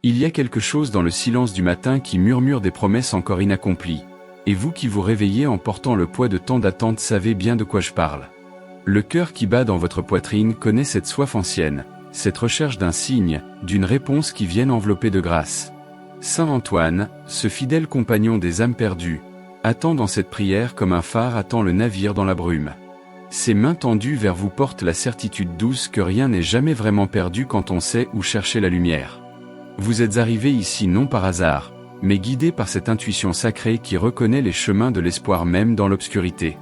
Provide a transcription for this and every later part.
Il y a quelque chose dans le silence du matin qui murmure des promesses encore inaccomplies. Et vous qui vous réveillez en portant le poids de tant d'attentes savez bien de quoi je parle. Le cœur qui bat dans votre poitrine connaît cette soif ancienne, cette recherche d'un signe, d'une réponse qui vienne envelopper de grâce. Saint Antoine, ce fidèle compagnon des âmes perdues, attend dans cette prière comme un phare attend le navire dans la brume. Ses mains tendues vers vous portent la certitude douce que rien n'est jamais vraiment perdu quand on sait où chercher la lumière. Vous êtes arrivé ici non par hasard, mais guidé par cette intuition sacrée qui reconnaît les chemins de l'espoir même dans l'obscurité.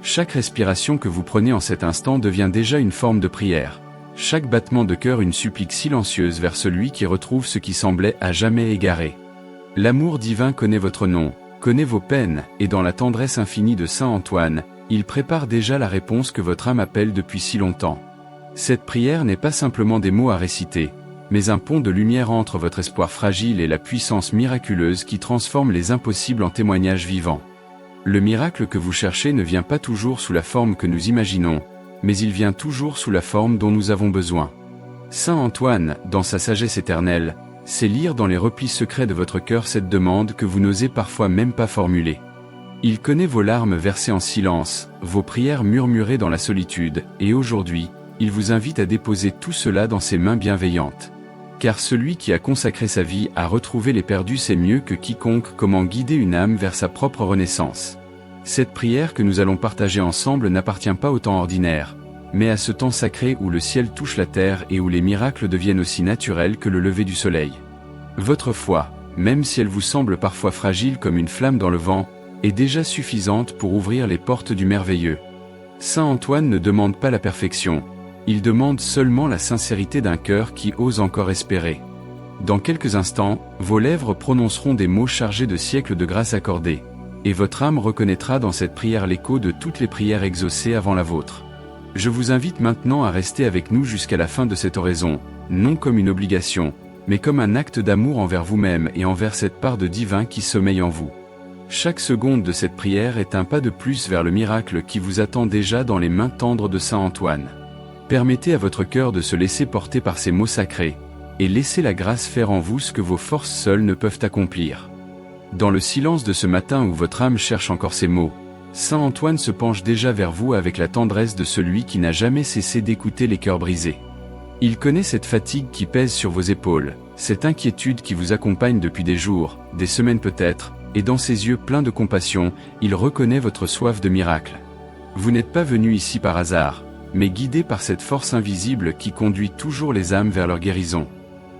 Chaque respiration que vous prenez en cet instant devient déjà une forme de prière. Chaque battement de cœur une supplique silencieuse vers celui qui retrouve ce qui semblait à jamais égaré. L'amour divin connaît votre nom, connaît vos peines, et dans la tendresse infinie de Saint Antoine, il prépare déjà la réponse que votre âme appelle depuis si longtemps. Cette prière n'est pas simplement des mots à réciter, mais un pont de lumière entre votre espoir fragile et la puissance miraculeuse qui transforme les impossibles en témoignages vivants. Le miracle que vous cherchez ne vient pas toujours sous la forme que nous imaginons, mais il vient toujours sous la forme dont nous avons besoin. Saint Antoine, dans sa sagesse éternelle, sait lire dans les replis secrets de votre cœur cette demande que vous n'osez parfois même pas formuler. Il connaît vos larmes versées en silence, vos prières murmurées dans la solitude, et aujourd'hui, il vous invite à déposer tout cela dans ses mains bienveillantes. Car celui qui a consacré sa vie à retrouver les perdus sait mieux que quiconque comment guider une âme vers sa propre renaissance. Cette prière que nous allons partager ensemble n'appartient pas au temps ordinaire, mais à ce temps sacré où le ciel touche la terre et où les miracles deviennent aussi naturels que le lever du soleil. Votre foi, même si elle vous semble parfois fragile comme une flamme dans le vent, est déjà suffisante pour ouvrir les portes du merveilleux. Saint Antoine ne demande pas la perfection, il demande seulement la sincérité d'un cœur qui ose encore espérer. Dans quelques instants, vos lèvres prononceront des mots chargés de siècles de grâce accordée, et votre âme reconnaîtra dans cette prière l'écho de toutes les prières exaucées avant la vôtre. Je vous invite maintenant à rester avec nous jusqu'à la fin de cette oraison, non comme une obligation, mais comme un acte d'amour envers vous-même et envers cette part de divin qui sommeille en vous. Chaque seconde de cette prière est un pas de plus vers le miracle qui vous attend déjà dans les mains tendres de Saint Antoine. Permettez à votre cœur de se laisser porter par ces mots sacrés, et laissez la grâce faire en vous ce que vos forces seules ne peuvent accomplir. Dans le silence de ce matin où votre âme cherche encore ces mots, Saint Antoine se penche déjà vers vous avec la tendresse de celui qui n'a jamais cessé d'écouter les cœurs brisés. Il connaît cette fatigue qui pèse sur vos épaules, cette inquiétude qui vous accompagne depuis des jours, des semaines peut-être, et dans ses yeux pleins de compassion, il reconnaît votre soif de miracle. Vous n'êtes pas venu ici par hasard, mais guidé par cette force invisible qui conduit toujours les âmes vers leur guérison.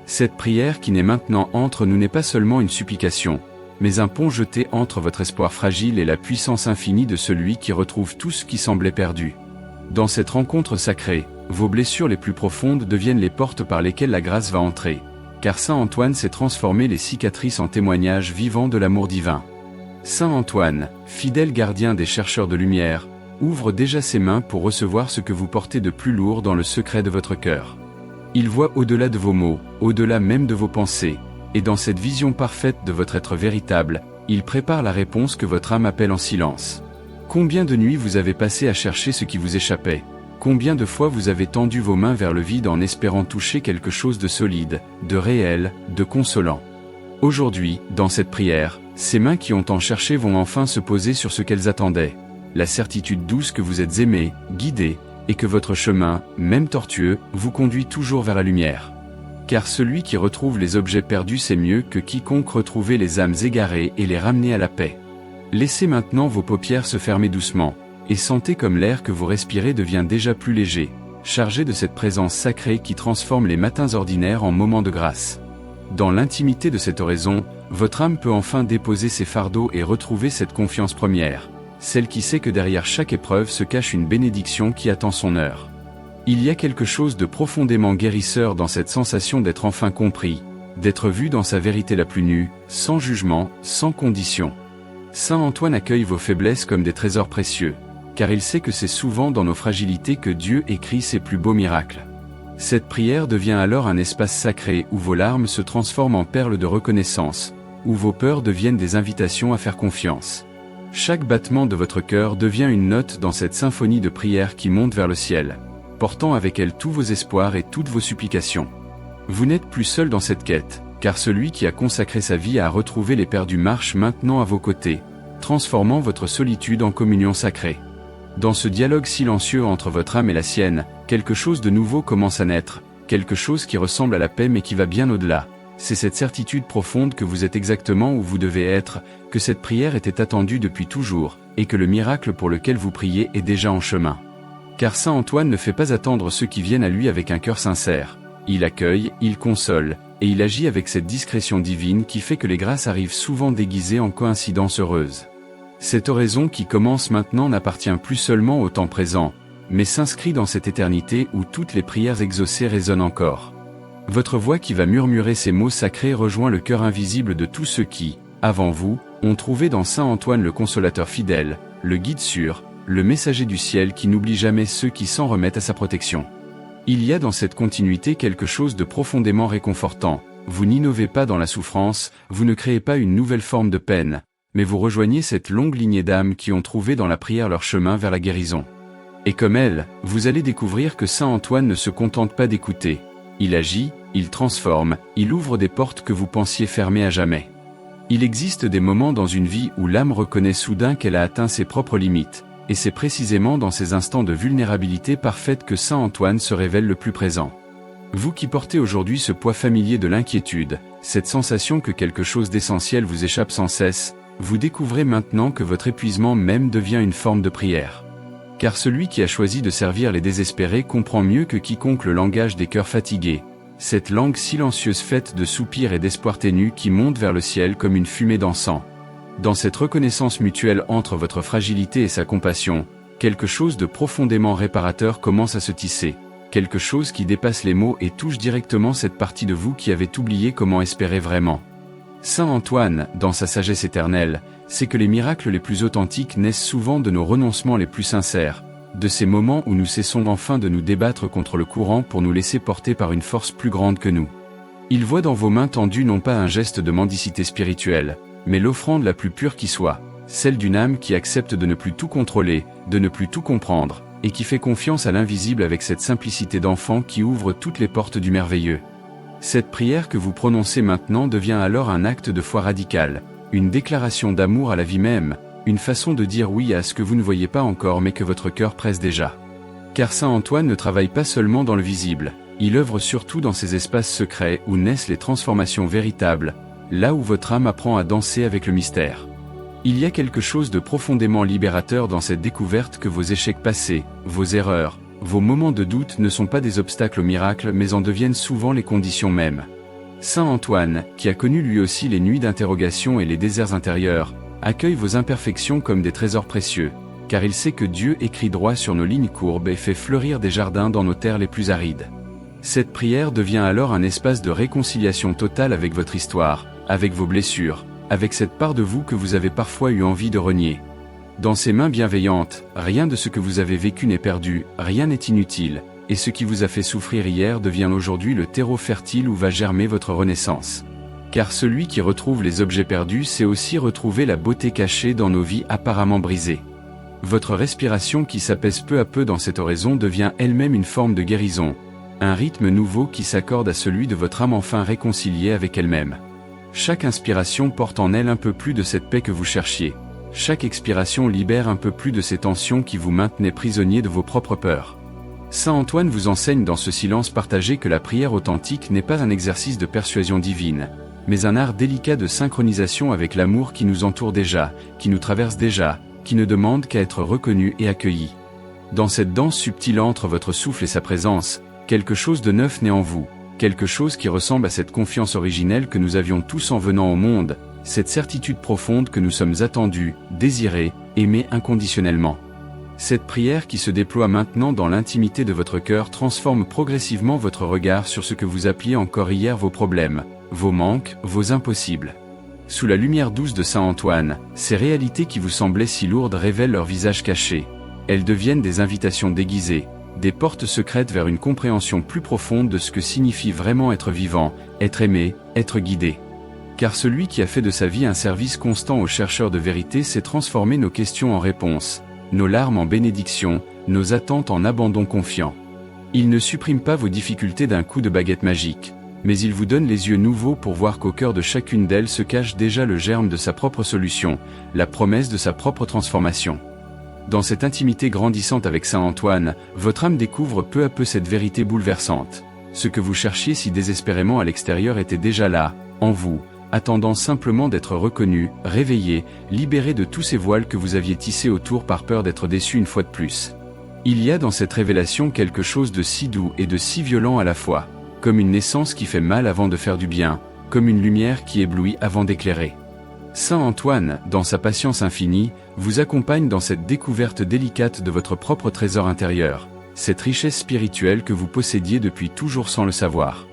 Cette prière qui naît maintenant entre nous n'est pas seulement une supplication, mais un pont jeté entre votre espoir fragile et la puissance infinie de celui qui retrouve tout ce qui semblait perdu. Dans cette rencontre sacrée, vos blessures les plus profondes deviennent les portes par lesquelles la grâce va entrer, car Saint Antoine sait transformer les cicatrices en témoignages vivants de l'amour divin. Saint Antoine, fidèle gardien des chercheurs de lumière, ouvre déjà ses mains pour recevoir ce que vous portez de plus lourd dans le secret de votre cœur. Il voit au-delà de vos mots, au-delà même de vos pensées, et dans cette vision parfaite de votre être véritable, il prépare la réponse que votre âme appelle en silence. Combien de nuits vous avez passé à chercher ce qui vous échappait? Combien de fois vous avez tendu vos mains vers le vide en espérant toucher quelque chose de solide, de réel, de consolant? Aujourd'hui, dans cette prière, ces mains qui ont tant cherché vont enfin se poser sur ce qu'elles attendaient. La certitude douce que vous êtes aimé, guidé, et que votre chemin, même tortueux, vous conduit toujours vers la lumière. Car celui qui retrouve les objets perdus sait mieux que quiconque retrouver les âmes égarées et les ramener à la paix. Laissez maintenant vos paupières se fermer doucement, et sentez comme l'air que vous respirez devient déjà plus léger, chargé de cette présence sacrée qui transforme les matins ordinaires en moments de grâce. Dans l'intimité de cette oraison, votre âme peut enfin déposer ses fardeaux et retrouver cette confiance première, celle qui sait que derrière chaque épreuve se cache une bénédiction qui attend son heure. Il y a quelque chose de profondément guérisseur dans cette sensation d'être enfin compris, d'être vu dans sa vérité la plus nue, sans jugement, sans condition. Saint Antoine accueille vos faiblesses comme des trésors précieux, car il sait que c'est souvent dans nos fragilités que Dieu écrit ses plus beaux miracles. Cette prière devient alors un espace sacré où vos larmes se transforment en perles de reconnaissance, où vos peurs deviennent des invitations à faire confiance. Chaque battement de votre cœur devient une note dans cette symphonie de prière qui monte vers le ciel, portant avec elle tous vos espoirs et toutes vos supplications. Vous n'êtes plus seul dans cette quête, car celui qui a consacré sa vie à retrouver les perdus marche maintenant à vos côtés, transformant votre solitude en communion sacrée. Dans ce dialogue silencieux entre votre âme et la sienne, quelque chose de nouveau commence à naître, quelque chose qui ressemble à la paix mais qui va bien au-delà. C'est cette certitude profonde que vous êtes exactement où vous devez être, que cette prière était attendue depuis toujours, et que le miracle pour lequel vous priez est déjà en chemin. Car Saint Antoine ne fait pas attendre ceux qui viennent à lui avec un cœur sincère. Il accueille, il console, et il agit avec cette discrétion divine qui fait que les grâces arrivent souvent déguisées en coïncidences heureuses. Cette oraison qui commence maintenant n'appartient plus seulement au temps présent, mais s'inscrit dans cette éternité où toutes les prières exaucées résonnent encore. Votre voix qui va murmurer ces mots sacrés rejoint le cœur invisible de tous ceux qui, avant vous, ont trouvé dans Saint Antoine le consolateur fidèle, le guide sûr, le messager du ciel qui n'oublie jamais ceux qui s'en remettent à sa protection. Il y a dans cette continuité quelque chose de profondément réconfortant. Vous n'innovez pas dans la souffrance, vous ne créez pas une nouvelle forme de peine, mais vous rejoignez cette longue lignée d'âmes qui ont trouvé dans la prière leur chemin vers la guérison. Et comme elle, vous allez découvrir que Saint Antoine ne se contente pas d'écouter. Il agit, il transforme, il ouvre des portes que vous pensiez fermées à jamais. Il existe des moments dans une vie où l'âme reconnaît soudain qu'elle a atteint ses propres limites, et c'est précisément dans ces instants de vulnérabilité parfaite que Saint Antoine se révèle le plus présent. Vous qui portez aujourd'hui ce poids familier de l'inquiétude, cette sensation que quelque chose d'essentiel vous échappe sans cesse, vous découvrez maintenant que votre épuisement même devient une forme de prière. Car celui qui a choisi de servir les désespérés comprend mieux que quiconque le langage des cœurs fatigués, cette langue silencieuse faite de soupirs et d'espoirs ténus qui monte vers le ciel comme une fumée d'encens. Dans cette reconnaissance mutuelle entre votre fragilité et sa compassion, quelque chose de profondément réparateur commence à se tisser, quelque chose qui dépasse les mots et touche directement cette partie de vous qui avait oublié comment espérer vraiment. Saint Antoine, dans sa sagesse éternelle, sait que les miracles les plus authentiques naissent souvent de nos renoncements les plus sincères, de ces moments où nous cessons enfin de nous débattre contre le courant pour nous laisser porter par une force plus grande que nous. Il voit dans vos mains tendues non pas un geste de mendicité spirituelle, mais l'offrande la plus pure qui soit, celle d'une âme qui accepte de ne plus tout contrôler, de ne plus tout comprendre, et qui fait confiance à l'invisible avec cette simplicité d'enfant qui ouvre toutes les portes du merveilleux. Cette prière que vous prononcez maintenant devient alors un acte de foi radical, une déclaration d'amour à la vie même, une façon de dire oui à ce que vous ne voyez pas encore mais que votre cœur presse déjà. Car Saint Antoine ne travaille pas seulement dans le visible, il œuvre surtout dans ces espaces secrets où naissent les transformations véritables, là où votre âme apprend à danser avec le mystère. Il y a quelque chose de profondément libérateur dans cette découverte que vos échecs passés, vos erreurs, vos moments de doute ne sont pas des obstacles au miracle mais en deviennent souvent les conditions mêmes. Saint Antoine, qui a connu lui aussi les nuits d'interrogation et les déserts intérieurs, accueille vos imperfections comme des trésors précieux, car il sait que Dieu écrit droit sur nos lignes courbes et fait fleurir des jardins dans nos terres les plus arides. Cette prière devient alors un espace de réconciliation totale avec votre histoire, avec vos blessures, avec cette part de vous que vous avez parfois eu envie de renier. Dans ses mains bienveillantes, rien de ce que vous avez vécu n'est perdu, rien n'est inutile, et ce qui vous a fait souffrir hier devient aujourd'hui le terreau fertile où va germer votre renaissance. Car celui qui retrouve les objets perdus sait aussi retrouver la beauté cachée dans nos vies apparemment brisées. Votre respiration qui s'apaise peu à peu dans cette oraison devient elle-même une forme de guérison, un rythme nouveau qui s'accorde à celui de votre âme enfin réconciliée avec elle-même. Chaque inspiration porte en elle un peu plus de cette paix que vous cherchiez. Chaque expiration libère un peu plus de ces tensions qui vous maintenaient prisonnier de vos propres peurs. Saint Antoine vous enseigne dans ce silence partagé que la prière authentique n'est pas un exercice de persuasion divine, mais un art délicat de synchronisation avec l'amour qui nous entoure déjà, qui nous traverse déjà, qui ne demande qu'à être reconnu et accueilli. Dans cette danse subtile entre votre souffle et sa présence, quelque chose de neuf naît en vous, quelque chose qui ressemble à cette confiance originelle que nous avions tous en venant au monde, cette certitude profonde que nous sommes attendus, désirés, aimés inconditionnellement. Cette prière qui se déploie maintenant dans l'intimité de votre cœur transforme progressivement votre regard sur ce que vous appeliez encore hier vos problèmes, vos manques, vos impossibles. Sous la lumière douce de Saint Antoine, ces réalités qui vous semblaient si lourdes révèlent leur visage caché. Elles deviennent des invitations déguisées, des portes secrètes vers une compréhension plus profonde de ce que signifie vraiment être vivant, être aimé, être guidé. Car celui qui a fait de sa vie un service constant aux chercheurs de vérité sait transformer nos questions en réponses, nos larmes en bénédictions, nos attentes en abandon confiant. Il ne supprime pas vos difficultés d'un coup de baguette magique. Mais il vous donne les yeux nouveaux pour voir qu'au cœur de chacune d'elles se cache déjà le germe de sa propre solution, la promesse de sa propre transformation. Dans cette intimité grandissante avec Saint Antoine, votre âme découvre peu à peu cette vérité bouleversante. Ce que vous cherchiez si désespérément à l'extérieur était déjà là, en vous, attendant simplement d'être reconnu, réveillé, libéré de tous ces voiles que vous aviez tissés autour par peur d'être déçu une fois de plus. Il y a dans cette révélation quelque chose de si doux et de si violent à la fois, comme une naissance qui fait mal avant de faire du bien, comme une lumière qui éblouit avant d'éclairer. Saint Antoine, dans sa patience infinie, vous accompagne dans cette découverte délicate de votre propre trésor intérieur, cette richesse spirituelle que vous possédiez depuis toujours sans le savoir.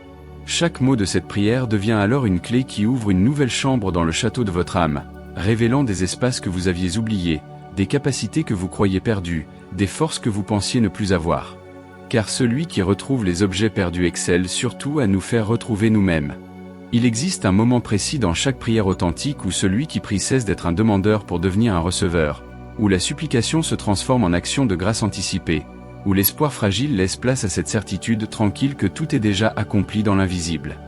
Chaque mot de cette prière devient alors une clé qui ouvre une nouvelle chambre dans le château de votre âme, révélant des espaces que vous aviez oubliés, des capacités que vous croyiez perdues, des forces que vous pensiez ne plus avoir. Car celui qui retrouve les objets perdus excelle surtout à nous faire retrouver nous-mêmes. Il existe un moment précis dans chaque prière authentique où celui qui prie cesse d'être un demandeur pour devenir un receveur, où la supplication se transforme en action de grâce anticipée, où l'espoir fragile laisse place à cette certitude tranquille que tout est déjà accompli dans l'invisible.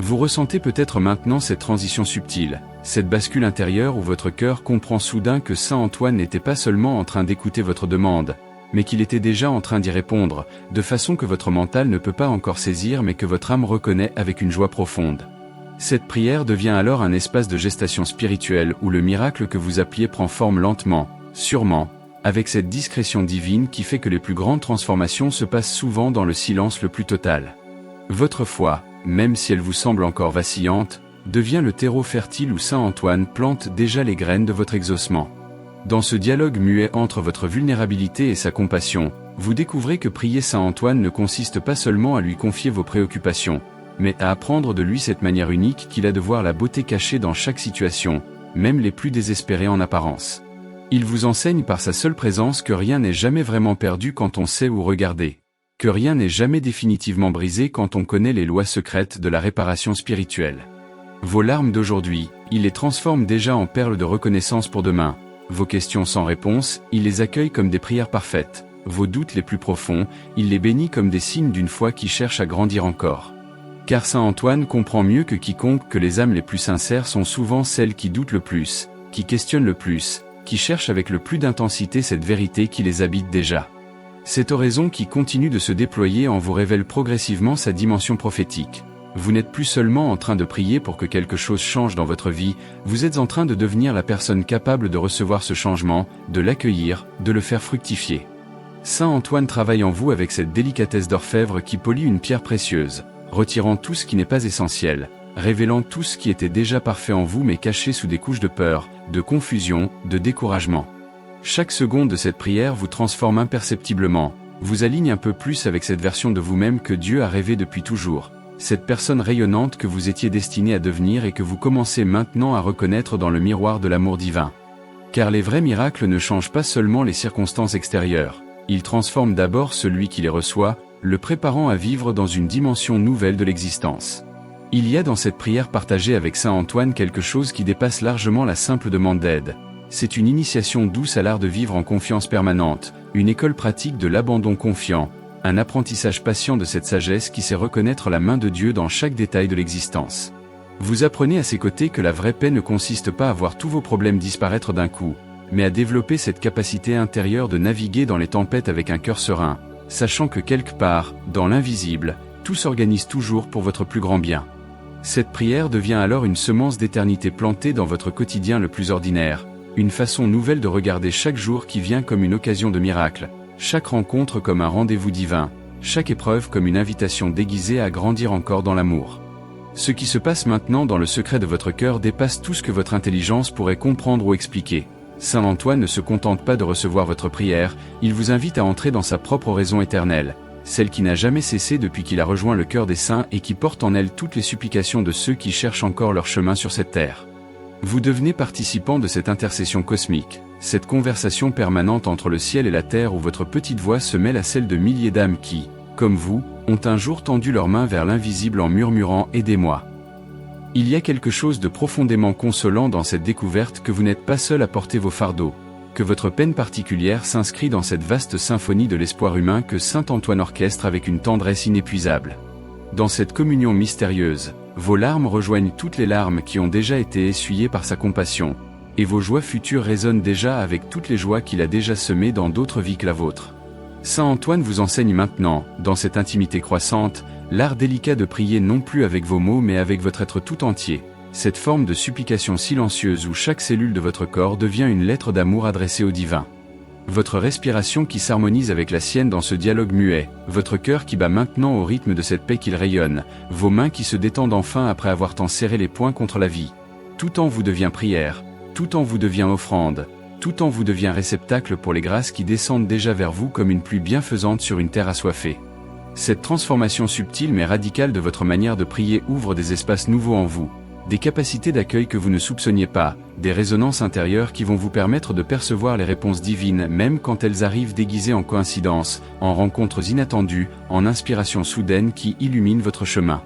Vous ressentez peut-être maintenant cette transition subtile, cette bascule intérieure où votre cœur comprend soudain que Saint Antoine n'était pas seulement en train d'écouter votre demande, mais qu'il était déjà en train d'y répondre, de façon que votre mental ne peut pas encore saisir mais que votre âme reconnaît avec une joie profonde. Cette prière devient alors un espace de gestation spirituelle où le miracle que vous appeliez prend forme lentement, sûrement, avec cette discrétion divine qui fait que les plus grandes transformations se passent souvent dans le silence le plus total. Votre foi, même si elle vous semble encore vacillante, devient le terreau fertile où Saint Antoine plante déjà les graines de votre exaucement. Dans ce dialogue muet entre votre vulnérabilité et sa compassion, vous découvrez que prier Saint Antoine ne consiste pas seulement à lui confier vos préoccupations, mais à apprendre de lui cette manière unique qu'il a de voir la beauté cachée dans chaque situation, même les plus désespérées en apparence. Il vous enseigne par sa seule présence que rien n'est jamais vraiment perdu quand on sait où regarder, que rien n'est jamais définitivement brisé quand on connaît les lois secrètes de la réparation spirituelle. Vos larmes d'aujourd'hui, il les transforme déjà en perles de reconnaissance pour demain. Vos questions sans réponse, il les accueille comme des prières parfaites. Vos doutes les plus profonds, il les bénit comme des signes d'une foi qui cherche à grandir encore. Car Saint Antoine comprend mieux que quiconque que les âmes les plus sincères sont souvent celles qui doutent le plus, qui questionnent le plus, qui cherchent avec le plus d'intensité cette vérité qui les habite déjà. Cette oraison qui continue de se déployer en vous révèle progressivement sa dimension prophétique. Vous n'êtes plus seulement en train de prier pour que quelque chose change dans votre vie, vous êtes en train de devenir la personne capable de recevoir ce changement, de l'accueillir, de le faire fructifier. Saint Antoine travaille en vous avec cette délicatesse d'orfèvre qui polit une pierre précieuse, retirant tout ce qui n'est pas essentiel, révélant tout ce qui était déjà parfait en vous mais caché sous des couches de peur, de confusion, de découragement. Chaque seconde de cette prière vous transforme imperceptiblement, vous aligne un peu plus avec cette version de vous-même que Dieu a rêvé depuis toujours, cette personne rayonnante que vous étiez destiné à devenir et que vous commencez maintenant à reconnaître dans le miroir de l'amour divin. Car les vrais miracles ne changent pas seulement les circonstances extérieures, ils transforment d'abord celui qui les reçoit, le préparant à vivre dans une dimension nouvelle de l'existence. Il y a dans cette prière partagée avec Saint Antoine quelque chose qui dépasse largement la simple demande d'aide. C'est une initiation douce à l'art de vivre en confiance permanente, une école pratique de l'abandon confiant, un apprentissage patient de cette sagesse qui sait reconnaître la main de Dieu dans chaque détail de l'existence. Vous apprenez à ses côtés que la vraie paix ne consiste pas à voir tous vos problèmes disparaître d'un coup, mais à développer cette capacité intérieure de naviguer dans les tempêtes avec un cœur serein, sachant que quelque part, dans l'invisible, tout s'organise toujours pour votre plus grand bien. Cette prière devient alors une semence d'éternité plantée dans votre quotidien le plus ordinaire, une façon nouvelle de regarder chaque jour qui vient comme une occasion de miracle, chaque rencontre comme un rendez-vous divin, chaque épreuve comme une invitation déguisée à grandir encore dans l'amour. Ce qui se passe maintenant dans le secret de votre cœur dépasse tout ce que votre intelligence pourrait comprendre ou expliquer. Saint Antoine ne se contente pas de recevoir votre prière, il vous invite à entrer dans sa propre raison éternelle, celle qui n'a jamais cessé depuis qu'il a rejoint le cœur des saints et qui porte en elle toutes les supplications de ceux qui cherchent encore leur chemin sur cette terre. Vous devenez participant de cette intercession cosmique, cette conversation permanente entre le ciel et la terre où votre petite voix se mêle à celle de milliers d'âmes qui, comme vous, ont un jour tendu leurs mains vers l'invisible en murmurant « Aidez-moi ». Il y a quelque chose de profondément consolant dans cette découverte que vous n'êtes pas seul à porter vos fardeaux, que votre peine particulière s'inscrit dans cette vaste symphonie de l'espoir humain que Saint Antoine orchestre avec une tendresse inépuisable. Dans cette communion mystérieuse, vos larmes rejoignent toutes les larmes qui ont déjà été essuyées par sa compassion, et vos joies futures résonnent déjà avec toutes les joies qu'il a déjà semées dans d'autres vies que la vôtre. Saint Antoine vous enseigne maintenant, dans cette intimité croissante, l'art délicat de prier non plus avec vos mots mais avec votre être tout entier, cette forme de supplication silencieuse où chaque cellule de votre corps devient une lettre d'amour adressée au divin. Votre respiration qui s'harmonise avec la sienne dans ce dialogue muet, votre cœur qui bat maintenant au rythme de cette paix qu'il rayonne, vos mains qui se détendent enfin après avoir tant serré les poings contre la vie. Tout en vous devient prière, tout en vous devient offrande, tout en vous devient réceptacle pour les grâces qui descendent déjà vers vous comme une pluie bienfaisante sur une terre assoiffée. Cette transformation subtile mais radicale de votre manière de prier ouvre des espaces nouveaux en vous, des capacités d'accueil que vous ne soupçonniez pas, des résonances intérieures qui vont vous permettre de percevoir les réponses divines même quand elles arrivent déguisées en coïncidences, en rencontres inattendues, en inspirations soudaines qui illuminent votre chemin.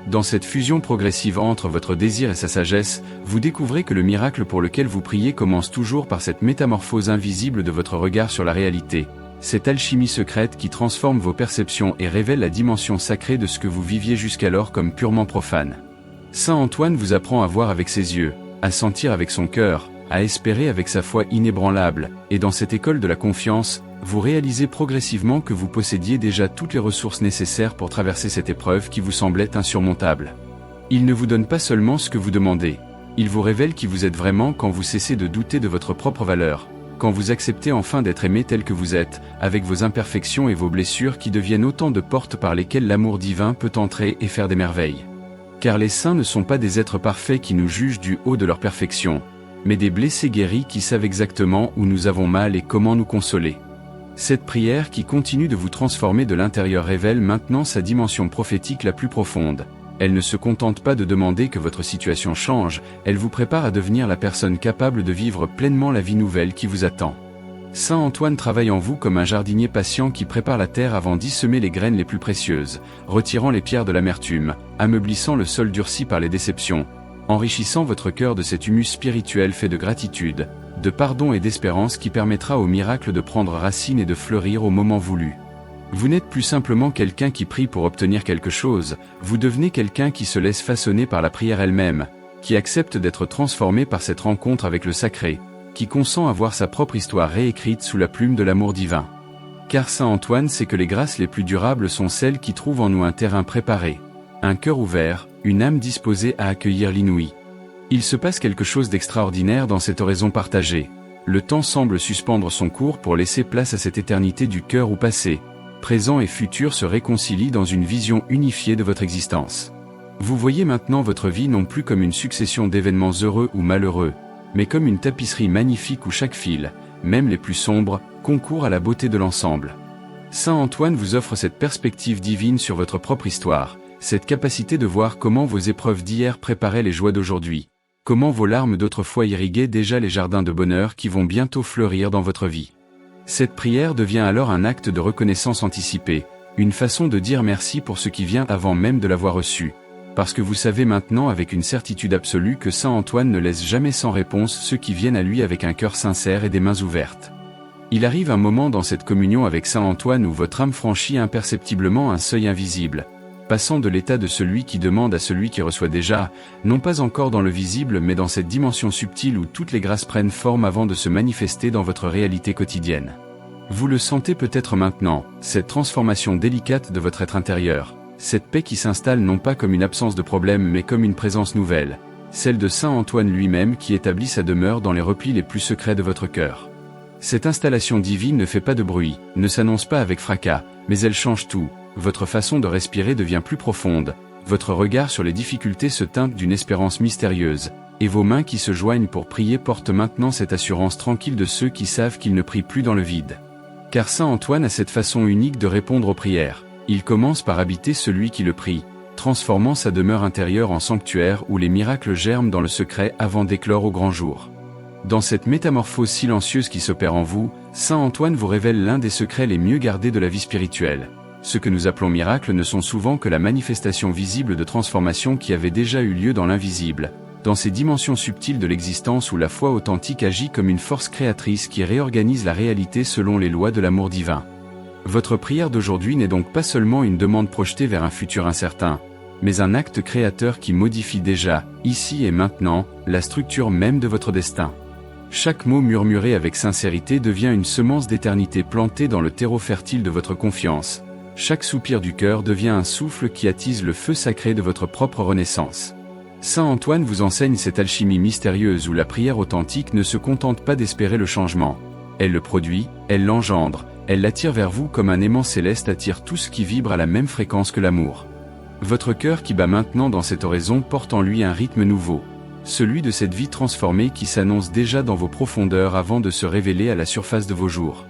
Dans cette fusion progressive entre votre désir et sa sagesse, vous découvrez que le miracle pour lequel vous priez commence toujours par cette métamorphose invisible de votre regard sur la réalité, cette alchimie secrète qui transforme vos perceptions et révèle la dimension sacrée de ce que vous viviez jusqu'alors comme purement profane. Saint Antoine vous apprend à voir avec ses yeux, à sentir avec son cœur, à espérer avec sa foi inébranlable, et dans cette école de la confiance, vous réalisez progressivement que vous possédiez déjà toutes les ressources nécessaires pour traverser cette épreuve qui vous semblait insurmontable. Il ne vous donne pas seulement ce que vous demandez, il vous révèle qui vous êtes vraiment quand vous cessez de douter de votre propre valeur, quand vous acceptez enfin d'être aimé tel que vous êtes, avec vos imperfections et vos blessures qui deviennent autant de portes par lesquelles l'amour divin peut entrer et faire des merveilles. Car les saints ne sont pas des êtres parfaits qui nous jugent du haut de leur perfection, mais des blessés guéris qui savent exactement où nous avons mal et comment nous consoler. Cette prière qui continue de vous transformer de l'intérieur révèle maintenant sa dimension prophétique la plus profonde. Elle ne se contente pas de demander que votre situation change, elle vous prépare à devenir la personne capable de vivre pleinement la vie nouvelle qui vous attend. Saint Antoine travaille en vous comme un jardinier patient qui prépare la terre avant d'y semer les graines les plus précieuses, retirant les pierres de l'amertume, ameublissant le sol durci par les déceptions, enrichissant votre cœur de cet humus spirituel fait de gratitude, de pardon et d'espérance qui permettra au miracle de prendre racine et de fleurir au moment voulu. Vous n'êtes plus simplement quelqu'un qui prie pour obtenir quelque chose, vous devenez quelqu'un qui se laisse façonner par la prière elle-même, qui accepte d'être transformé par cette rencontre avec le sacré, qui consent à voir sa propre histoire réécrite sous la plume de l'amour divin. Car Saint Antoine sait que les grâces les plus durables sont celles qui trouvent en nous un terrain préparé, un cœur ouvert, une âme disposée à accueillir l'inouï. Il se passe quelque chose d'extraordinaire dans cette oraison partagée. Le temps semble suspendre son cours pour laisser place à cette éternité du cœur où passé, présent et futur se réconcilient dans une vision unifiée de votre existence. Vous voyez maintenant votre vie non plus comme une succession d'événements heureux ou malheureux, mais comme une tapisserie magnifique où chaque fil, même les plus sombres, concourt à la beauté de l'ensemble. Saint Antoine vous offre cette perspective divine sur votre propre histoire, cette capacité de voir comment vos épreuves d'hier préparaient les joies d'aujourd'hui, comment vos larmes d'autrefois irriguaient déjà les jardins de bonheur qui vont bientôt fleurir dans votre vie. Cette prière devient alors un acte de reconnaissance anticipée, une façon de dire merci pour ce qui vient avant même de l'avoir reçu, parce que vous savez maintenant avec une certitude absolue que Saint Antoine ne laisse jamais sans réponse ceux qui viennent à lui avec un cœur sincère et des mains ouvertes. Il arrive un moment dans cette communion avec Saint Antoine où votre âme franchit imperceptiblement un seuil invisible, passant de l'état de celui qui demande à celui qui reçoit déjà, non pas encore dans le visible mais dans cette dimension subtile où toutes les grâces prennent forme avant de se manifester dans votre réalité quotidienne. Vous le sentez peut-être maintenant, cette transformation délicate de votre être intérieur. Cette paix qui s'installe non pas comme une absence de problème mais comme une présence nouvelle, celle de Saint Antoine lui-même qui établit sa demeure dans les replis les plus secrets de votre cœur. Cette installation divine ne fait pas de bruit, ne s'annonce pas avec fracas, mais elle change tout, votre façon de respirer devient plus profonde, votre regard sur les difficultés se teinte d'une espérance mystérieuse, et vos mains qui se joignent pour prier portent maintenant cette assurance tranquille de ceux qui savent qu'ils ne prient plus dans le vide. Car Saint Antoine a cette façon unique de répondre aux prières. Il commence par habiter celui qui le prie, transformant sa demeure intérieure en sanctuaire où les miracles germent dans le secret avant d'éclore au grand jour. Dans cette métamorphose silencieuse qui s'opère en vous, Saint Antoine vous révèle l'un des secrets les mieux gardés de la vie spirituelle. Ce que nous appelons miracles ne sont souvent que la manifestation visible de transformations qui avaient déjà eu lieu dans l'invisible, dans ces dimensions subtiles de l'existence où la foi authentique agit comme une force créatrice qui réorganise la réalité selon les lois de l'amour divin. Votre prière d'aujourd'hui n'est donc pas seulement une demande projetée vers un futur incertain, mais un acte créateur qui modifie déjà, ici et maintenant, la structure même de votre destin. Chaque mot murmuré avec sincérité devient une semence d'éternité plantée dans le terreau fertile de votre confiance. Chaque soupir du cœur devient un souffle qui attise le feu sacré de votre propre renaissance. Saint Antoine vous enseigne cette alchimie mystérieuse où la prière authentique ne se contente pas d'espérer le changement. Elle le produit, elle l'engendre, elle l'attire vers vous comme un aimant céleste attire tout ce qui vibre à la même fréquence que l'amour. Votre cœur qui bat maintenant dans cette oraison porte en lui un rythme nouveau, celui de cette vie transformée qui s'annonce déjà dans vos profondeurs avant de se révéler à la surface de vos jours.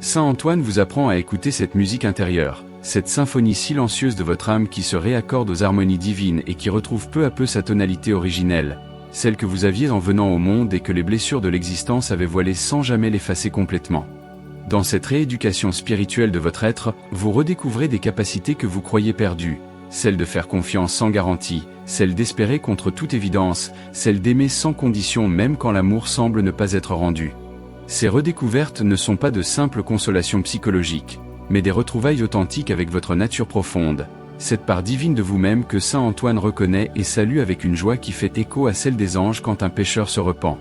Saint Antoine vous apprend à écouter cette musique intérieure, cette symphonie silencieuse de votre âme qui se réaccorde aux harmonies divines et qui retrouve peu à peu sa tonalité originelle, celle que vous aviez en venant au monde et que les blessures de l'existence avaient voilée sans jamais l'effacer complètement. Dans cette rééducation spirituelle de votre être, vous redécouvrez des capacités que vous croyiez perdues, celle de faire confiance sans garantie, celle d'espérer contre toute évidence, celle d'aimer sans condition même quand l'amour semble ne pas être rendu. Ces redécouvertes ne sont pas de simples consolations psychologiques, mais des retrouvailles authentiques avec votre nature profonde, cette part divine de vous-même que Saint Antoine reconnaît et salue avec une joie qui fait écho à celle des anges quand un pécheur se repent.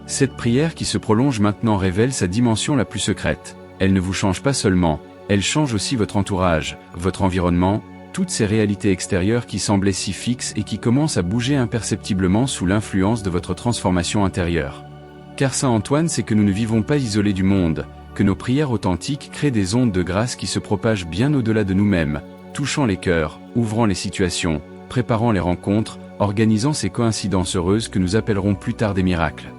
Cette prière qui se prolonge maintenant révèle sa dimension la plus secrète. Elle ne vous change pas seulement, elle change aussi votre entourage, votre environnement, toutes ces réalités extérieures qui semblaient si fixes et qui commencent à bouger imperceptiblement sous l'influence de votre transformation intérieure. Car Saint Antoine sait que nous ne vivons pas isolés du monde, que nos prières authentiques créent des ondes de grâce qui se propagent bien au-delà de nous-mêmes, touchant les cœurs, ouvrant les situations, préparant les rencontres, organisant ces coïncidences heureuses que nous appellerons plus tard des miracles.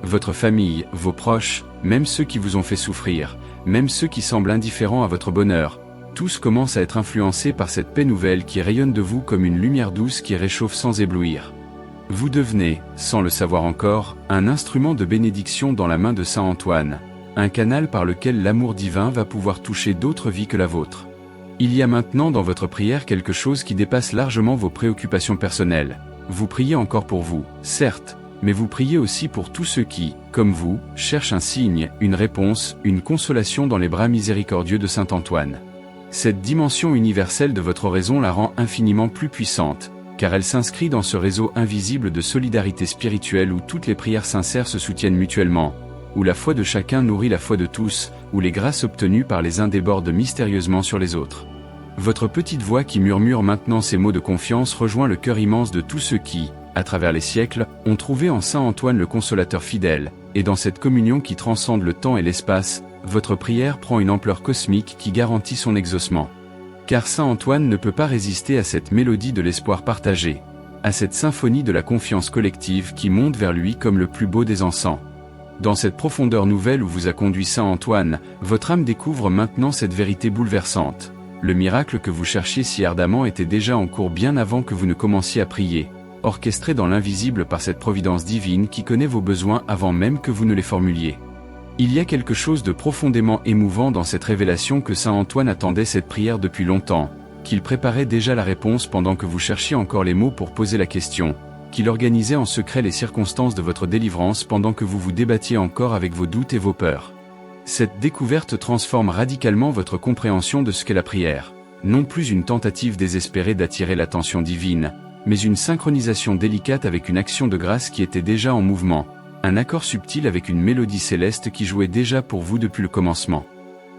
Votre famille, vos proches, même ceux qui vous ont fait souffrir, même ceux qui semblent indifférents à votre bonheur, tous commencent à être influencés par cette paix nouvelle qui rayonne de vous comme une lumière douce qui réchauffe sans éblouir. Vous devenez, sans le savoir encore, un instrument de bénédiction dans la main de Saint Antoine, un canal par lequel l'amour divin va pouvoir toucher d'autres vies que la vôtre. Il y a maintenant dans votre prière quelque chose qui dépasse largement vos préoccupations personnelles. Vous priez encore pour vous, certes, mais vous priez aussi pour tous ceux qui, comme vous, cherchent un signe, une réponse, une consolation dans les bras miséricordieux de Saint Antoine. Cette dimension universelle de votre oraison la rend infiniment plus puissante, car elle s'inscrit dans ce réseau invisible de solidarité spirituelle où toutes les prières sincères se soutiennent mutuellement, où la foi de chacun nourrit la foi de tous, où les grâces obtenues par les uns débordent mystérieusement sur les autres. Votre petite voix qui murmure maintenant ces mots de confiance rejoint le cœur immense de tous ceux qui, à travers les siècles, ont trouvé en Saint Antoine le consolateur fidèle, et dans cette communion qui transcende le temps et l'espace, votre prière prend une ampleur cosmique qui garantit son exaucement. Car Saint Antoine ne peut pas résister à cette mélodie de l'espoir partagé, à cette symphonie de la confiance collective qui monte vers lui comme le plus beau des encens. Dans cette profondeur nouvelle où vous a conduit Saint Antoine, votre âme découvre maintenant cette vérité bouleversante. Le miracle que vous cherchiez si ardemment était déjà en cours bien avant que vous ne commenciez à prier, orchestré dans l'invisible par cette providence divine qui connaît vos besoins avant même que vous ne les formuliez. Il y a quelque chose de profondément émouvant dans cette révélation que Saint Antoine attendait cette prière depuis longtemps, qu'il préparait déjà la réponse pendant que vous cherchiez encore les mots pour poser la question, qu'il organisait en secret les circonstances de votre délivrance pendant que vous vous débattiez encore avec vos doutes et vos peurs. Cette découverte transforme radicalement votre compréhension de ce qu'est la prière, non plus une tentative désespérée d'attirer l'attention divine, mais une synchronisation délicate avec une action de grâce qui était déjà en mouvement, un accord subtil avec une mélodie céleste qui jouait déjà pour vous depuis le commencement.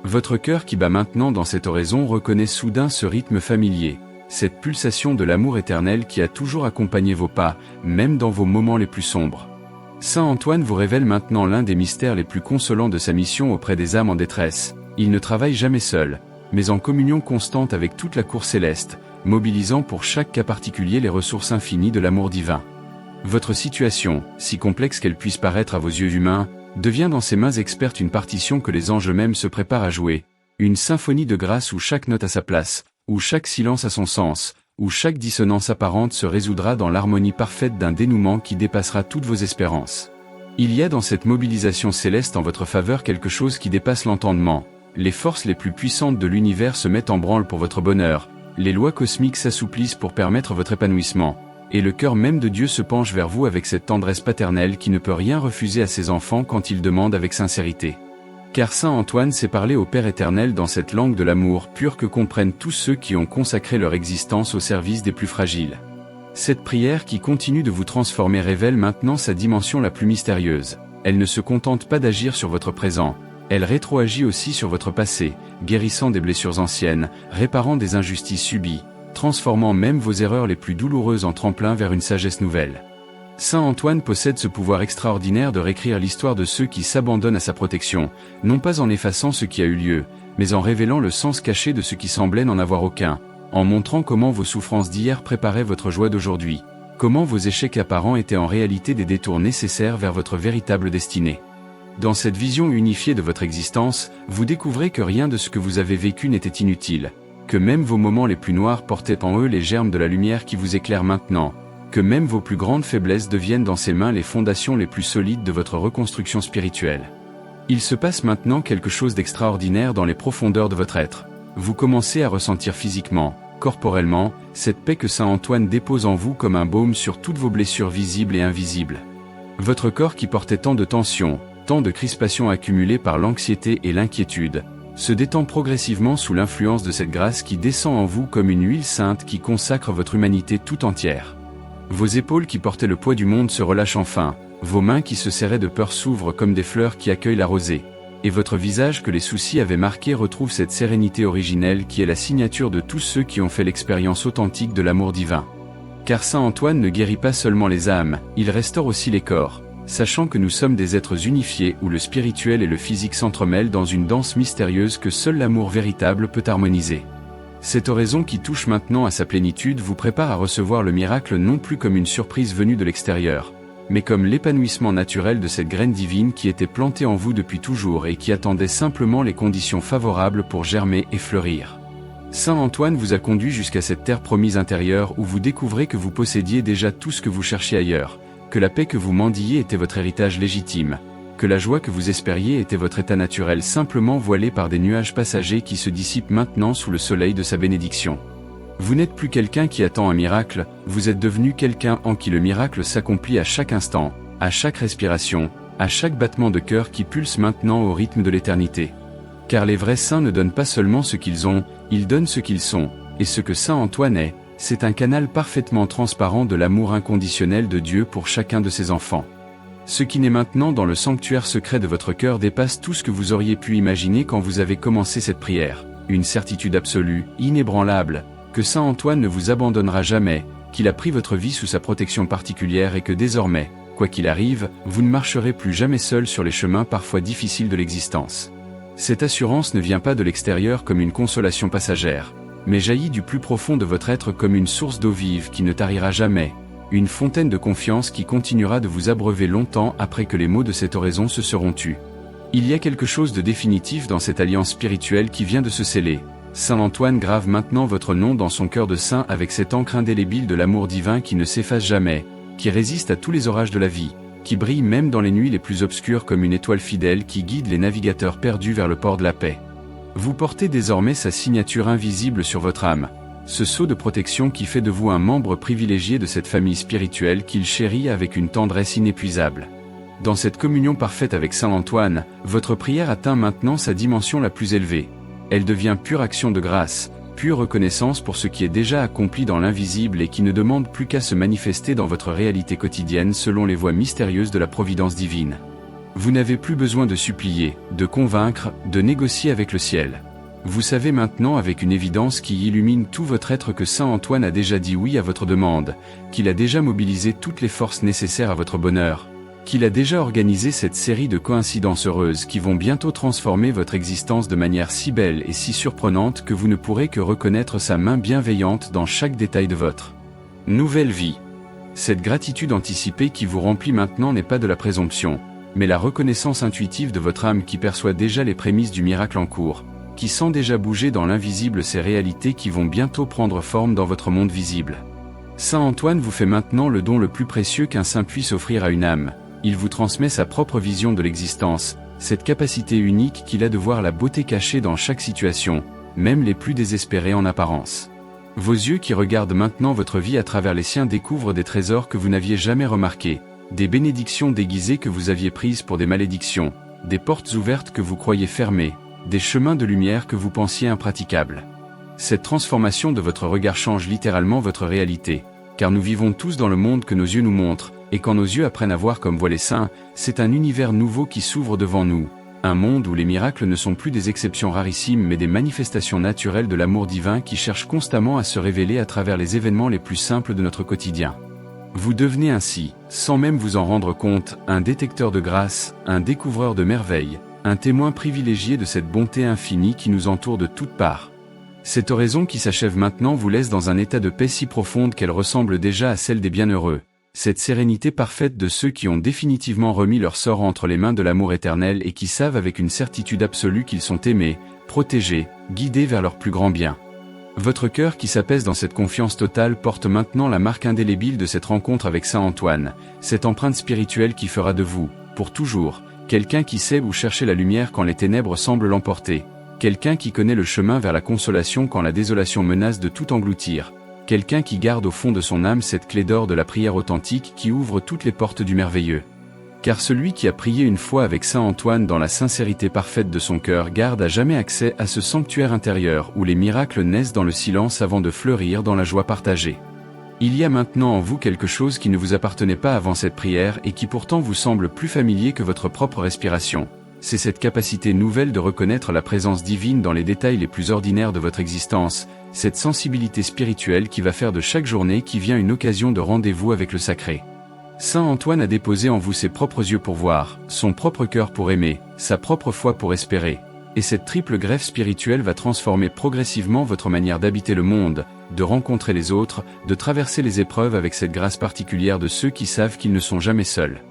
Votre cœur qui bat maintenant dans cette oraison reconnaît soudain ce rythme familier, cette pulsation de l'amour éternel qui a toujours accompagné vos pas, même dans vos moments les plus sombres. Saint Antoine vous révèle maintenant l'un des mystères les plus consolants de sa mission auprès des âmes en détresse. Il ne travaille jamais seul, mais en communion constante avec toute la cour céleste, mobilisant pour chaque cas particulier les ressources infinies de l'amour divin. Votre situation, si complexe qu'elle puisse paraître à vos yeux humains, devient dans ses mains expertes une partition que les anges eux-mêmes se préparent à jouer, une symphonie de grâce où chaque note a sa place, où chaque silence a son sens, où chaque dissonance apparente se résoudra dans l'harmonie parfaite d'un dénouement qui dépassera toutes vos espérances. Il y a dans cette mobilisation céleste en votre faveur quelque chose qui dépasse l'entendement. Les forces les plus puissantes de l'univers se mettent en branle pour votre bonheur, les lois cosmiques s'assouplissent pour permettre votre épanouissement, et le cœur même de Dieu se penche vers vous avec cette tendresse paternelle qui ne peut rien refuser à ses enfants quand ils demandent avec sincérité. Car saint Antoine sait parler au Père éternel dans cette langue de l'amour pur que comprennent tous ceux qui ont consacré leur existence au service des plus fragiles. Cette prière qui continue de vous transformer révèle maintenant sa dimension la plus mystérieuse. Elle ne se contente pas d'agir sur votre présent, elle rétroagit aussi sur votre passé, guérissant des blessures anciennes, réparant des injustices subies, transformant même vos erreurs les plus douloureuses en tremplin vers une sagesse nouvelle. Saint Antoine possède ce pouvoir extraordinaire de réécrire l'histoire de ceux qui s'abandonnent à sa protection, non pas en effaçant ce qui a eu lieu, mais en révélant le sens caché de ce qui semblait n'en avoir aucun, en montrant comment vos souffrances d'hier préparaient votre joie d'aujourd'hui, comment vos échecs apparents étaient en réalité des détours nécessaires vers votre véritable destinée. Dans cette vision unifiée de votre existence, vous découvrez que rien de ce que vous avez vécu n'était inutile, que même vos moments les plus noirs portaient en eux les germes de la lumière qui vous éclaire maintenant, que même vos plus grandes faiblesses deviennent dans ses mains les fondations les plus solides de votre reconstruction spirituelle. Il se passe maintenant quelque chose d'extraordinaire dans les profondeurs de votre être. Vous commencez à ressentir physiquement, corporellement, cette paix que saint Antoine dépose en vous comme un baume sur toutes vos blessures visibles et invisibles. Votre corps qui portait tant de tensions, tant de crispations accumulées par l'anxiété et l'inquiétude, se détend progressivement sous l'influence de cette grâce qui descend en vous comme une huile sainte qui consacre votre humanité tout entière. Vos épaules qui portaient le poids du monde se relâchent enfin, vos mains qui se serraient de peur s'ouvrent comme des fleurs qui accueillent la rosée, et votre visage que les soucis avaient marqué retrouve cette sérénité originelle qui est la signature de tous ceux qui ont fait l'expérience authentique de l'amour divin. Car saint Antoine ne guérit pas seulement les âmes, il restaure aussi les corps, sachant que nous sommes des êtres unifiés où le spirituel et le physique s'entremêlent dans une danse mystérieuse que seul l'amour véritable peut harmoniser. Cette oraison qui touche maintenant à sa plénitude vous prépare à recevoir le miracle non plus comme une surprise venue de l'extérieur, mais comme l'épanouissement naturel de cette graine divine qui était plantée en vous depuis toujours et qui attendait simplement les conditions favorables pour germer et fleurir. Saint Antoine vous a conduit jusqu'à cette terre promise intérieure où vous découvrez que vous possédiez déjà tout ce que vous cherchiez ailleurs, que la paix que vous mendiez était votre héritage légitime, que la joie que vous espériez était votre état naturel simplement voilé par des nuages passagers qui se dissipent maintenant sous le soleil de sa bénédiction. Vous n'êtes plus quelqu'un qui attend un miracle, vous êtes devenu quelqu'un en qui le miracle s'accomplit à chaque instant, à chaque respiration, à chaque battement de cœur qui pulse maintenant au rythme de l'éternité. Car les vrais saints ne donnent pas seulement ce qu'ils ont, ils donnent ce qu'ils sont, et ce que saint Antoine est, c'est un canal parfaitement transparent de l'amour inconditionnel de Dieu pour chacun de ses enfants. Ce qui naît maintenant dans le sanctuaire secret de votre cœur dépasse tout ce que vous auriez pu imaginer quand vous avez commencé cette prière, une certitude absolue, inébranlable, que saint Antoine ne vous abandonnera jamais, qu'il a pris votre vie sous sa protection particulière et que désormais, quoi qu'il arrive, vous ne marcherez plus jamais seul sur les chemins parfois difficiles de l'existence. Cette assurance ne vient pas de l'extérieur comme une consolation passagère, mais jaillit du plus profond de votre être comme une source d'eau vive qui ne tarira jamais, une fontaine de confiance qui continuera de vous abreuver longtemps après que les mots de cette oraison se seront tus. Il y a quelque chose de définitif dans cette alliance spirituelle qui vient de se sceller. Saint Antoine grave maintenant votre nom dans son cœur de saint avec cette encre indélébile de l'amour divin qui ne s'efface jamais, qui résiste à tous les orages de la vie, qui brille même dans les nuits les plus obscures comme une étoile fidèle qui guide les navigateurs perdus vers le port de la paix. Vous portez désormais sa signature invisible sur votre âme, ce sceau de protection qui fait de vous un membre privilégié de cette famille spirituelle qu'il chérit avec une tendresse inépuisable. Dans cette communion parfaite avec saint Antoine, votre prière atteint maintenant sa dimension la plus élevée. Elle devient pure action de grâce, pure reconnaissance pour ce qui est déjà accompli dans l'invisible et qui ne demande plus qu'à se manifester dans votre réalité quotidienne selon les voies mystérieuses de la providence divine. Vous n'avez plus besoin de supplier, de convaincre, de négocier avec le ciel. Vous savez maintenant avec une évidence qui illumine tout votre être que saint Antoine a déjà dit oui à votre demande, qu'il a déjà mobilisé toutes les forces nécessaires à votre bonheur, qu'il a déjà organisé cette série de coïncidences heureuses qui vont bientôt transformer votre existence de manière si belle et si surprenante que vous ne pourrez que reconnaître sa main bienveillante dans chaque détail de votre nouvelle vie. Cette gratitude anticipée qui vous remplit maintenant n'est pas de la présomption, mais la reconnaissance intuitive de votre âme qui perçoit déjà les prémices du miracle en cours, qui sent déjà bouger dans l'invisible ces réalités qui vont bientôt prendre forme dans votre monde visible. Saint Antoine vous fait maintenant le don le plus précieux qu'un saint puisse offrir à une âme. Il vous transmet sa propre vision de l'existence, cette capacité unique qu'il a de voir la beauté cachée dans chaque situation, même les plus désespérées en apparence. Vos yeux qui regardent maintenant votre vie à travers les siens découvrent des trésors que vous n'aviez jamais remarqués, des bénédictions déguisées que vous aviez prises pour des malédictions, des portes ouvertes que vous croyiez fermées, des chemins de lumière que vous pensiez impraticables. Cette transformation de votre regard change littéralement votre réalité, car nous vivons tous dans le monde que nos yeux nous montrent, et quand nos yeux apprennent à voir comme voient les saints, c'est un univers nouveau qui s'ouvre devant nous, un monde où les miracles ne sont plus des exceptions rarissimes mais des manifestations naturelles de l'amour divin qui cherchent constamment à se révéler à travers les événements les plus simples de notre quotidien. Vous devenez ainsi, sans même vous en rendre compte, un détecteur de grâce, un découvreur de merveilles, un témoin privilégié de cette bonté infinie qui nous entoure de toutes parts. Cette oraison qui s'achève maintenant vous laisse dans un état de paix si profonde qu'elle ressemble déjà à celle des bienheureux, cette sérénité parfaite de ceux qui ont définitivement remis leur sort entre les mains de l'amour éternel et qui savent avec une certitude absolue qu'ils sont aimés, protégés, guidés vers leur plus grand bien. Votre cœur qui s'apaise dans cette confiance totale porte maintenant la marque indélébile de cette rencontre avec Saint Antoine, cette empreinte spirituelle qui fera de vous, pour toujours, quelqu'un qui sait où chercher la lumière quand les ténèbres semblent l'emporter, quelqu'un qui connaît le chemin vers la consolation quand la désolation menace de tout engloutir, quelqu'un qui garde au fond de son âme cette clé d'or de la prière authentique qui ouvre toutes les portes du merveilleux. Car celui qui a prié une fois avec Saint Antoine dans la sincérité parfaite de son cœur garde à jamais accès à ce sanctuaire intérieur où les miracles naissent dans le silence avant de fleurir dans la joie partagée. Il y a maintenant en vous quelque chose qui ne vous appartenait pas avant cette prière et qui pourtant vous semble plus familier que votre propre respiration. C'est cette capacité nouvelle de reconnaître la présence divine dans les détails les plus ordinaires de votre existence, cette sensibilité spirituelle qui va faire de chaque journée qui vient une occasion de rendez-vous avec le sacré. Saint Antoine a déposé en vous ses propres yeux pour voir, son propre cœur pour aimer, sa propre foi pour espérer. Et cette triple greffe spirituelle va transformer progressivement votre manière d'habiter le monde, de rencontrer les autres, de traverser les épreuves avec cette grâce particulière de ceux qui savent qu'ils ne sont jamais seuls.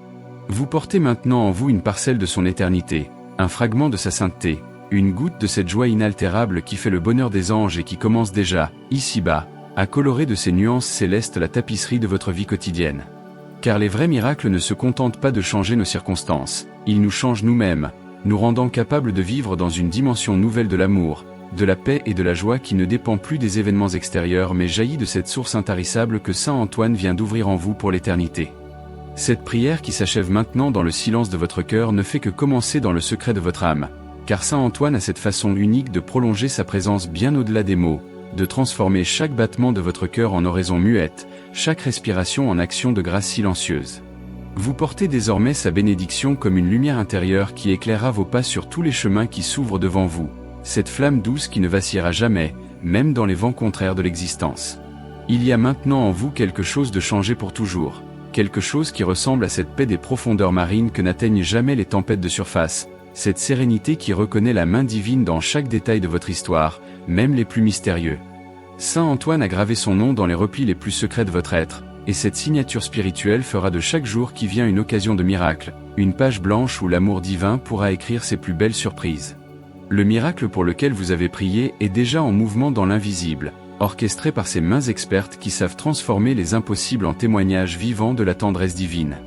Vous portez maintenant en vous une parcelle de son éternité, un fragment de sa sainteté, une goutte de cette joie inaltérable qui fait le bonheur des anges et qui commence déjà, ici-bas, à colorer de ses nuances célestes la tapisserie de votre vie quotidienne. Car les vrais miracles ne se contentent pas de changer nos circonstances, ils nous changent nous-mêmes, nous rendant capables de vivre dans une dimension nouvelle de l'amour, de la paix et de la joie qui ne dépend plus des événements extérieurs mais jaillit de cette source intarissable que Saint Antoine vient d'ouvrir en vous pour l'éternité. Cette prière qui s'achève maintenant dans le silence de votre cœur ne fait que commencer dans le secret de votre âme, car Saint Antoine a cette façon unique de prolonger sa présence bien au-delà des mots, de transformer chaque battement de votre cœur en oraison muette, chaque respiration en action de grâce silencieuse. Vous portez désormais sa bénédiction comme une lumière intérieure qui éclairera vos pas sur tous les chemins qui s'ouvrent devant vous, cette flamme douce qui ne vacillera jamais, même dans les vents contraires de l'existence. Il y a maintenant en vous quelque chose de changé pour toujours. Quelque chose qui ressemble à cette paix des profondeurs marines que n'atteignent jamais les tempêtes de surface, cette sérénité qui reconnaît la main divine dans chaque détail de votre histoire, même les plus mystérieux. Saint Antoine a gravé son nom dans les replis les plus secrets de votre être, et cette signature spirituelle fera de chaque jour qui vient une occasion de miracle, une page blanche où l'amour divin pourra écrire ses plus belles surprises. Le miracle pour lequel vous avez prié est déjà en mouvement dans l'invisible, orchestré par ces mains expertes qui savent transformer les impossibles en témoignages vivants de la tendresse divine.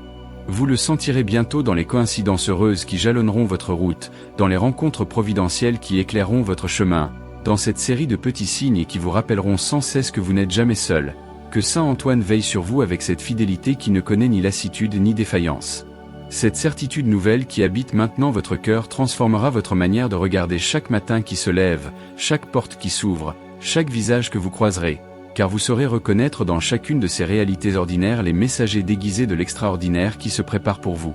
Vous le sentirez bientôt dans les coïncidences heureuses qui jalonneront votre route, dans les rencontres providentielles qui éclaireront votre chemin, dans cette série de petits signes qui vous rappelleront sans cesse que vous n'êtes jamais seul, que Saint Antoine veille sur vous avec cette fidélité qui ne connaît ni lassitude ni défaillance. Cette certitude nouvelle qui habite maintenant votre cœur transformera votre manière de regarder chaque matin qui se lève, chaque porte qui s'ouvre, chaque visage que vous croiserez, car vous saurez reconnaître dans chacune de ces réalités ordinaires les messagers déguisés de l'extraordinaire qui se préparent pour vous.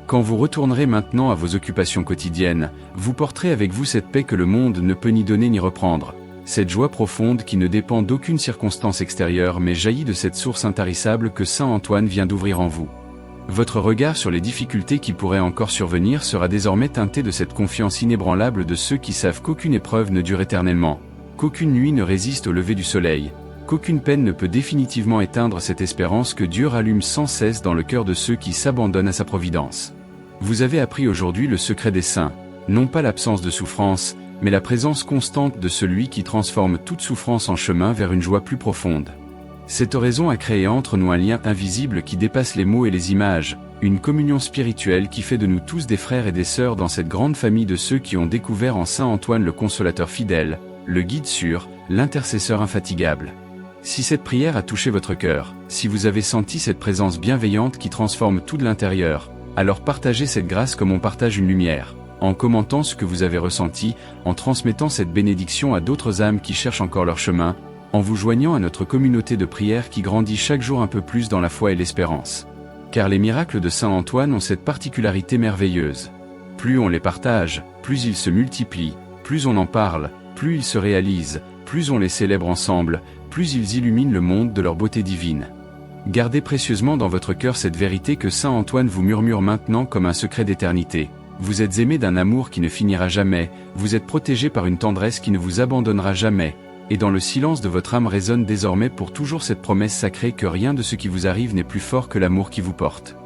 Quand vous retournerez maintenant à vos occupations quotidiennes, vous porterez avec vous cette paix que le monde ne peut ni donner ni reprendre, cette joie profonde qui ne dépend d'aucune circonstance extérieure mais jaillit de cette source intarissable que Saint Antoine vient d'ouvrir en vous. Votre regard sur les difficultés qui pourraient encore survenir sera désormais teinté de cette confiance inébranlable de ceux qui savent qu'aucune épreuve ne dure éternellement, qu'aucune nuit ne résiste au lever du soleil, qu'aucune peine ne peut définitivement éteindre cette espérance que Dieu rallume sans cesse dans le cœur de ceux qui s'abandonnent à sa providence. Vous avez appris aujourd'hui le secret des saints, non pas l'absence de souffrance, mais la présence constante de celui qui transforme toute souffrance en chemin vers une joie plus profonde. Cette oraison a créé entre nous un lien invisible qui dépasse les mots et les images, une communion spirituelle qui fait de nous tous des frères et des sœurs dans cette grande famille de ceux qui ont découvert en Saint Antoine le consolateur fidèle, le guide sûr, l'intercesseur infatigable. Si cette prière a touché votre cœur, si vous avez senti cette présence bienveillante qui transforme tout de l'intérieur, Alors partagez cette grâce comme on partage une lumière, en commentant ce que vous avez ressenti, en transmettant cette bénédiction à d'autres âmes qui cherchent encore leur chemin, en vous joignant à notre communauté de prière qui grandit chaque jour un peu plus dans la foi et l'espérance. Car les miracles de Saint Antoine ont cette particularité merveilleuse. Plus on les partage, plus ils se multiplient, plus on en parle, plus ils se réalisent, plus on les célèbre ensemble, plus ils illuminent le monde de leur beauté divine. Gardez précieusement dans votre cœur cette vérité que Saint Antoine vous murmure maintenant comme un secret d'éternité. Vous êtes aimé d'un amour qui ne finira jamais, vous êtes protégé par une tendresse qui ne vous abandonnera jamais, et dans le silence de votre âme résonne désormais pour toujours cette promesse sacrée que rien de ce qui vous arrive n'est plus fort que l'amour qui vous porte.